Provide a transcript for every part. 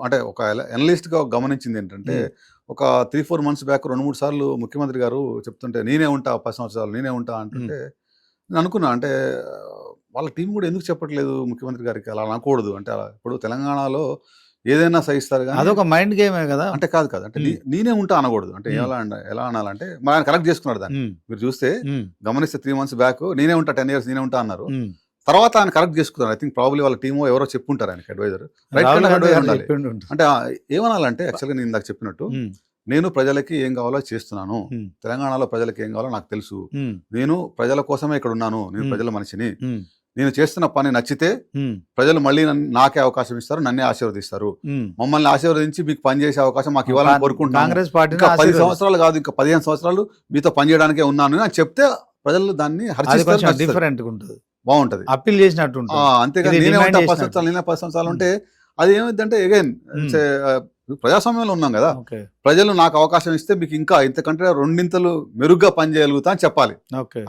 అంటే ఒక అనలిస్ట్గా గమనించింది ఏంటంటే ఒక 3-4 months బ్యాక్ 2-3 సార్లు ముఖ్యమంత్రి గారు చెప్తుంటే నేనే ఉంటా 10 సంవత్సరాలు నేనే ఉంటా అంటుంటే నేను అనుకున్నా అంటే వాళ్ళ టీం కూడా ఎందుకు చెప్పట్లేదు ముఖ్యమంత్రి గారికి అలా అనకూడదు అంటే ఇప్పుడు తెలంగాణలో ఏదైనా సహిస్తారు కానీ అదొక మైండ్ గేమే కదా. అంటే కాదు అంటే నేనే ఉంటా అనకూడదు అంటే ఎలా అనాలంటే మరి ఆయన కరెక్ట్ చేసుకున్నాడు దాన్ని మీరు చూస్తే గమనిస్తే 3 months బ్యాక్ నేనే ఉంటా 10 years నేనే ఉంటా అన్నారు. తర్వాత ఆయన కరెక్ట్ చేసుకున్నారు. ఐ థింక్ ప్రాబ్లీ వాళ్ళ టీమో ఎవరో చెప్పుంటారు ఆయనకి అడ్వైజర్ ఉండాలి. అంటే ఏమనాలంటే యాక్చువల్గా నేను ఇందాక చెప్పినట్టు నేను ప్రజలకి ఏం కావాలో చేస్తున్నాను, తెలంగాణలో ప్రజలకి ఏం కావాలో నాకు తెలుసు, నేను ప్రజల కోసమే ఇక్కడ ఉన్నాను, నేను ప్రజల మనిషిని, నేను చేస్తున్న పని నచ్చితే ప్రజలు మళ్ళీ నాకే అవకాశం ఇస్తారు, నన్నే ఆశీర్వదిస్తారు, మమ్మల్ని ఆశీర్వదించి మీకు పని చేసే అవకాశం మాకు ఇవ్వాలని కోరుకుంటున్నాను. కాంగ్రెస్ పార్టీ 10 సంవత్సరాలు కాదు ఇంకా 15 సంవత్సరాలు మీతో పనిచేయడానికే ఉన్నాను అని చెప్తే ప్రజలు దాన్ని డిఫరెంట్ ఉంటుంది, బాగుంటది, అప్పీల్ చేసినట్టు. అంతేగాని నేనే ఉంటా 10 సంవత్సరాలు నేనే 10 సంవత్సరాలు ఉంటే అది ఏమైందంటే అగైన్ ప్రజాస్వామ్యంలో ఉన్నాం కదా, ప్రజలు నాకు అవకాశం ఇస్తే మీకు ఇంకా ఇంతకంటే 2 మెరుగ్గా పనిచేయగలుగుతా అని చెప్పాలి.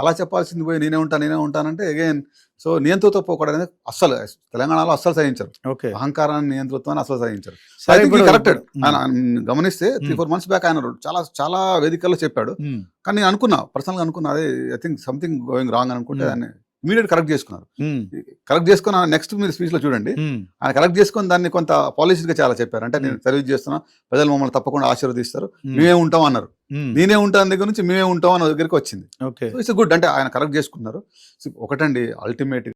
అలా చెప్పాల్సింది పోయి నేనే ఉంటానంటే అగైన్ సో నియంతృత్వ పోకూడదు అనేది అస్సలు తెలంగాణలో అస్సలు సహించరు, అహంకారాన్ని నియంతృత్వాన్ని అసలు సహించరు. కరెక్టెడ్ ఆయన గమనిస్తే 3-4 months బ్యాక్ ఆయన చాలా వేదికల్లో చెప్పాడు. కానీ నేను అనుకున్నా పర్సనల్గా అనుకున్నా అదే I think something going wrong అనుకుంటే దాన్ని ఇమీడియట్ కరెక్ట్ చేసుకున్నారు. కరెక్ట్ చేసుకున్న నెక్స్ట్ మీరు స్పీచ్ లో చూడండి ఆయన కరెక్ట్ చేసుకుని దాన్ని కొంత పాలసీగా చాలా చెప్పారు. అంటే నేను సర్వీస్ చేస్తున్నా, ప్రజలు మమ్మల్ని తప్పకుండా ఆశీర్వదిస్తారు, మేమే ఉంటాం అన్నారు. నేనే ఉంటాను దగ్గర నుంచి మేమే ఉంటాం అన్న దగ్గరికి వచ్చింది. ఇట్స్ గుడ్ అంటే ఆయన కరెక్ట్ చేసుకున్నారు. ఒకటండి అల్టిమేట్